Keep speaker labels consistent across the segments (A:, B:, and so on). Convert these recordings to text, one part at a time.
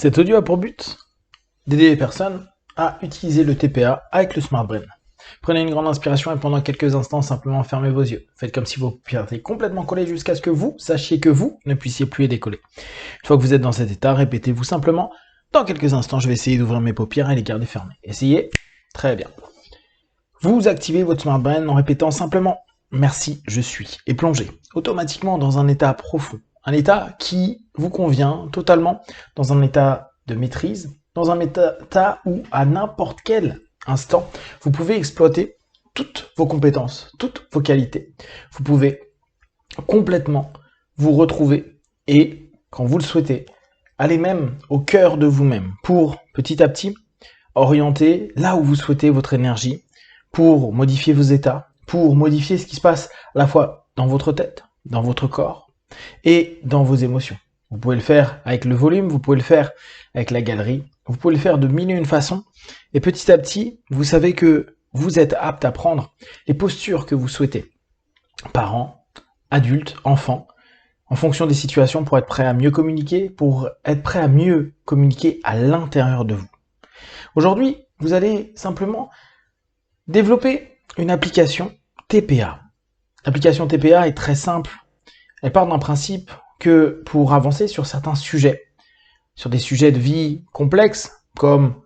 A: Cet audio a pour but d'aider les personnes à utiliser le TPA avec le Smart Brain. Prenez une grande inspiration et pendant quelques instants, simplement fermez vos yeux. Faites comme si vos paupières étaient complètement collées jusqu'à ce que vous sachiez que vous ne puissiez plus les décoller. Une fois que vous êtes dans cet état, répétez-vous simplement « Dans quelques instants, je vais essayer d'ouvrir mes paupières et les garder fermées. » Essayez. Très bien. Vous activez votre Smart Brain en répétant simplement « Merci, je suis » et plongez automatiquement dans un état profond. Un état qui vous convient totalement, dans un état de maîtrise, dans un état où à n'importe quel instant, vous pouvez exploiter toutes vos compétences, toutes vos qualités. Vous pouvez complètement vous retrouver et, quand vous le souhaitez, aller même au cœur de vous-même pour, petit à petit, orienter là où vous souhaitez votre énergie, pour modifier vos états, pour modifier ce qui se passe à la fois dans votre tête, dans votre corps, et dans vos émotions. Vous pouvez le faire avec le volume, vous pouvez le faire avec la galerie, vous pouvez le faire de mille et une façons, et petit à petit, vous savez que vous êtes apte à prendre les postures que vous souhaitez. Parents, adultes, enfants, en fonction des situations pour être prêt à mieux communiquer, pour être prêt à mieux communiquer à l'intérieur de vous. Aujourd'hui, vous allez simplement développer une application TPA. L'application TPA est très simple. Elle part d'un principe que pour avancer sur certains sujets, sur des sujets de vie complexes, comme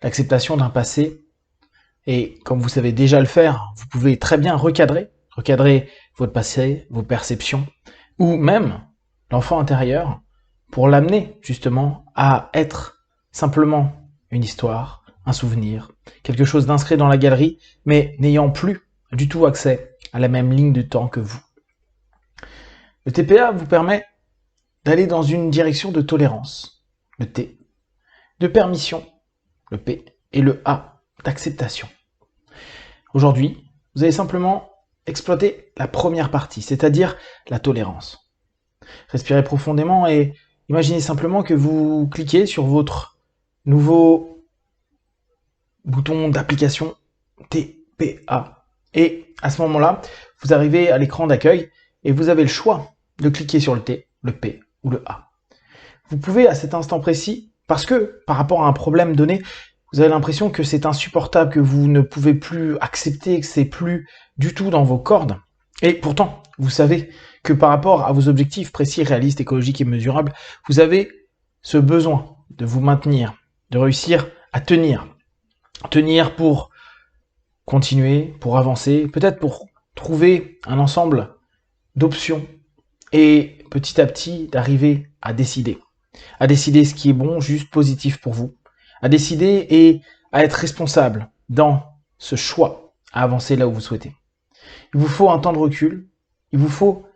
A: l'acceptation d'un passé, et comme vous savez déjà le faire, vous pouvez très bien recadrer votre passé, vos perceptions, ou même l'enfant intérieur, pour l'amener justement à être simplement une histoire, un souvenir, quelque chose d'inscrit dans la galerie, mais n'ayant plus du tout accès à la même ligne de temps que vous. Le TPA vous permet d'aller dans une direction de tolérance, le T, de permission, le P, et le A, d'acceptation. Aujourd'hui, vous allez simplement exploiter la première partie, c'est-à-dire la tolérance. Respirez profondément et imaginez simplement que vous cliquez sur votre nouveau bouton d'application TPA. Et à ce moment-là, vous arrivez à l'écran d'accueil et vous avez le choix de cliquer sur le T, le P ou le A. Vous pouvez à cet instant précis, parce que par rapport à un problème donné, vous avez l'impression que c'est insupportable, que vous ne pouvez plus accepter, que c'est plus du tout dans vos cordes. Et pourtant, vous savez que par rapport à vos objectifs précis, réalistes, écologiques et mesurables, vous avez ce besoin de vous maintenir, de réussir à tenir. Tenir pour continuer, pour avancer, peut-être pour trouver un ensemble d'options et petit à petit d'arriver à décider ce qui est bon, juste positif pour vous, à décider et à être responsable dans ce choix, à avancer là où vous souhaitez. Il vous faut un temps de recul, il vous faut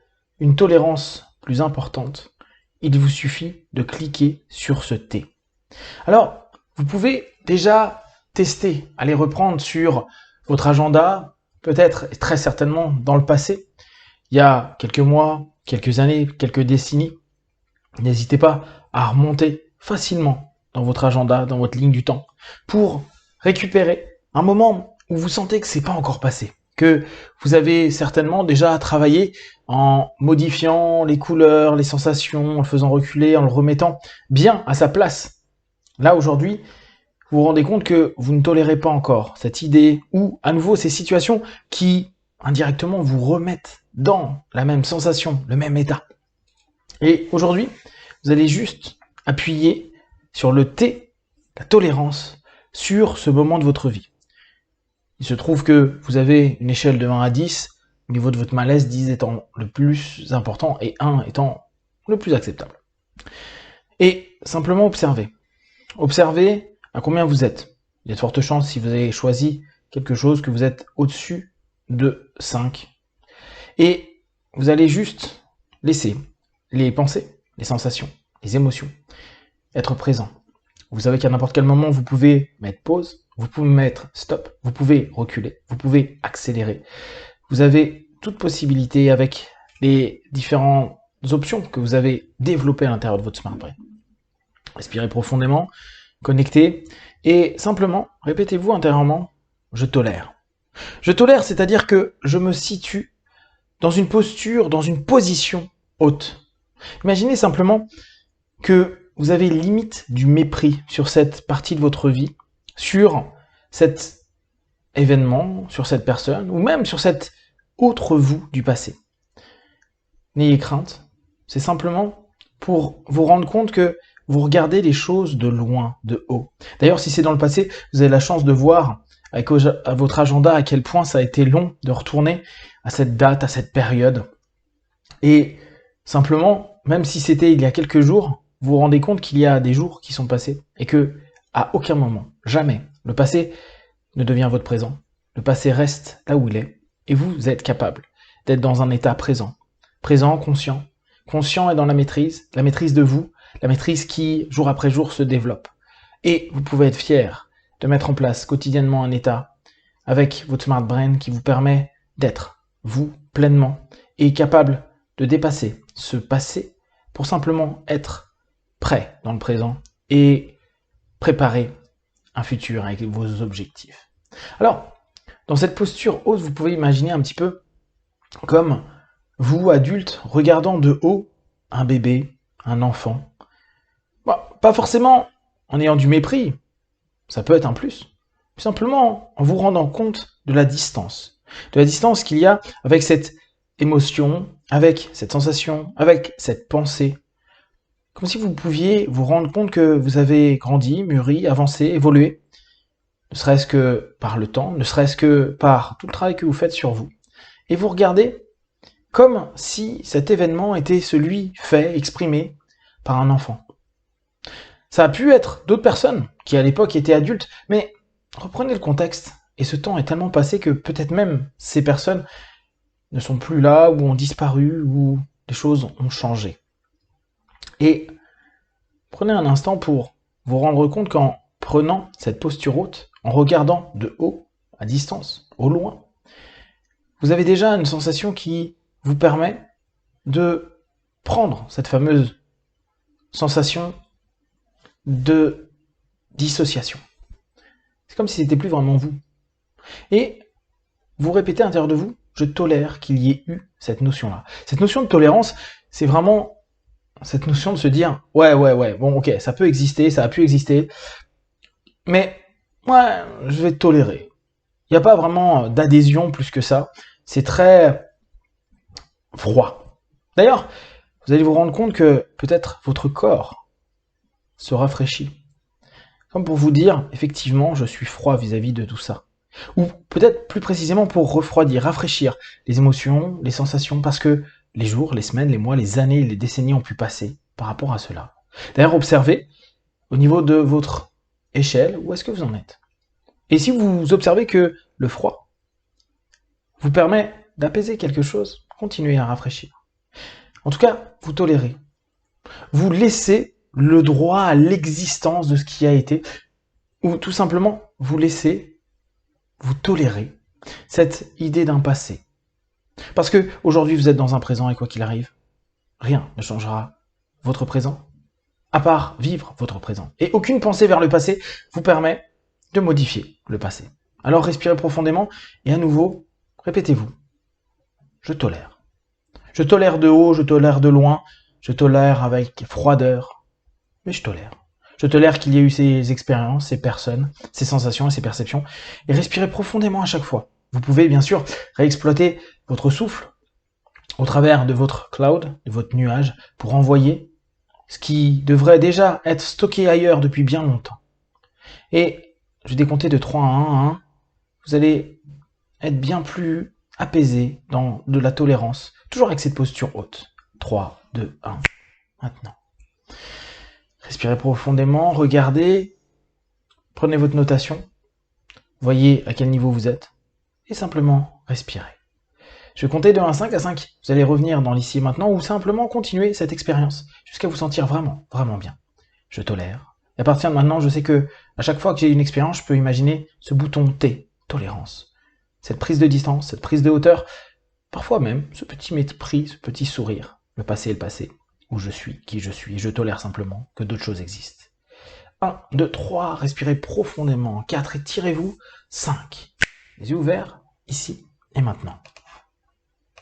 A: une tolérance plus importante, il vous suffit de cliquer sur ce T. Alors, vous pouvez déjà tester, aller reprendre sur votre agenda, peut-être et très certainement dans le passé, il y a quelques mois, quelques années, quelques décennies. N'hésitez pas à remonter facilement dans votre agenda, dans votre ligne du temps, pour récupérer un moment où vous sentez que c'est pas encore passé, que vous avez certainement déjà travaillé en modifiant les couleurs, les sensations, en le faisant reculer, en le remettant bien à sa place. Là, aujourd'hui, vous vous rendez compte que vous ne tolérez pas encore cette idée ou à nouveau ces situations qui indirectement vous remettent dans la même sensation, le même état. Et aujourd'hui, vous allez juste appuyer sur le T, la tolérance, sur ce moment de votre vie. Il se trouve que vous avez une échelle de 1 à 10, au niveau de votre malaise, 10 étant le plus important et 1 étant le plus acceptable. Et simplement observez. Observez à combien vous êtes. Il y a de fortes chances, si vous avez choisi quelque chose, que vous êtes au-dessus de 5. Et vous allez juste laisser les pensées, les sensations, les émotions être présents. Vous savez qu'à n'importe quel moment, vous pouvez mettre pause, vous pouvez mettre stop, vous pouvez reculer, vous pouvez accélérer. Vous avez toute possibilité avec les différentes options que vous avez développées à l'intérieur de votre Smart Brain. Respirez profondément, connectez et simplement répétez-vous intérieurement « je tolère ». Je tolère, c'est-à-dire que je me situe dans une posture, dans une position haute. Imaginez simplement que vous avez limite du mépris sur cette partie de votre vie, sur cet événement, sur cette personne, ou même sur cette autre vous du passé. N'ayez crainte, c'est simplement pour vous rendre compte que vous regardez les choses de loin, de haut. D'ailleurs, si c'est dans le passé, vous avez la chance de voir avec votre agenda à quel point ça a été long de retourner à cette date, à cette période. Et simplement, même si c'était il y a quelques jours, vous vous rendez compte qu'il y a des jours qui sont passés et que à aucun moment, jamais, le passé ne devient votre présent. Le passé reste là où il est et vous êtes capable d'être dans un état présent. Présent, conscient. Conscient et dans la maîtrise de vous, la maîtrise qui, jour après jour, se développe. Et vous pouvez être fier de mettre en place quotidiennement un état avec votre Smart Brain qui vous permet d'être, vous, pleinement, et capable de dépasser ce passé pour simplement être prêt dans le présent et préparer un futur avec vos objectifs. Alors, dans cette posture haute, vous pouvez imaginer un petit peu comme vous, adulte, regardant de haut un bébé, un enfant. Bon, pas forcément en ayant du mépris, ça peut être un plus. Simplement en vous rendant compte de la distance qu'il y a avec cette émotion, avec cette sensation, avec cette pensée. Comme si vous pouviez vous rendre compte que vous avez grandi, mûri, avancé, évolué, ne serait-ce que par le temps, ne serait-ce que par tout le travail que vous faites sur vous. Et vous regardez comme si cet événement était celui fait, exprimé par un enfant. Ça a pu être d'autres personnes qui à l'époque étaient adultes, mais reprenez le contexte, et ce temps est tellement passé que peut-être même ces personnes ne sont plus là, ou ont disparu, ou les choses ont changé. Et prenez un instant pour vous rendre compte qu'en prenant cette posture haute, en regardant de haut, à distance, au loin, vous avez déjà une sensation qui vous permet de prendre cette fameuse sensation de dissociation. C'est comme si c'était plus vraiment vous. Et vous répétez à l'intérieur de vous, je tolère qu'il y ait eu cette notion-là. Cette notion de tolérance, c'est vraiment cette notion de se dire, ouais, bon, ok, ça peut exister, ça a pu exister, mais ouais, je vais tolérer. Il n'y a pas vraiment d'adhésion plus que ça. C'est très froid. D'ailleurs, vous allez vous rendre compte que peut-être votre corps se rafraîchit. Comme pour vous dire, effectivement, je suis froid vis-à-vis de tout ça. Ou peut-être plus précisément pour refroidir, rafraîchir les émotions, les sensations, parce que les jours, les semaines, les mois, les années, les décennies ont pu passer par rapport à cela. D'ailleurs, observez au niveau de votre échelle, où est-ce que vous en êtes. Et si vous observez que le froid vous permet d'apaiser quelque chose, continuez à rafraîchir. En tout cas, vous tolérez. Vous laissez le droit à l'existence de ce qui a été, ou tout simplement, vous laissez, vous tolérez cette idée d'un passé. Parce que aujourd'hui vous êtes dans un présent et quoi qu'il arrive, rien ne changera votre présent, à part vivre votre présent. Et aucune pensée vers le passé vous permet de modifier le passé. Alors respirez profondément et à nouveau, répétez-vous, je tolère. Je tolère de haut, je tolère de loin, je tolère avec froideur, mais je tolère. Je tolère qu'il y ait eu ces expériences, ces personnes, ces sensations et ces perceptions. Et respirez profondément à chaque fois. Vous pouvez bien sûr réexploiter votre souffle au travers de votre cloud, de votre nuage, pour envoyer ce qui devrait déjà être stocké ailleurs depuis bien longtemps. Et je vais décompter de 3 à 1 à 1. Vous allez être bien plus apaisé dans de la tolérance, toujours avec cette posture haute. 3, 2, 1, maintenant. Respirez profondément, regardez, prenez votre notation, voyez à quel niveau vous êtes, et simplement respirez. Je vais compter de 1 à 5 à 5. Vous allez revenir dans l'ici et maintenant, ou simplement continuer cette expérience, jusqu'à vous sentir vraiment, vraiment bien. Je tolère. Et à partir de maintenant, je sais que à chaque fois que j'ai une expérience, je peux imaginer ce bouton T, tolérance. Cette prise de distance, cette prise de hauteur, parfois même ce petit mépris, ce petit sourire. Le passé est le passé. Où je suis, qui je suis, je tolère simplement que d'autres choses existent. 1, 2, 3, respirez profondément. 4, étirez-vous. 5, les yeux ouverts, ici et maintenant.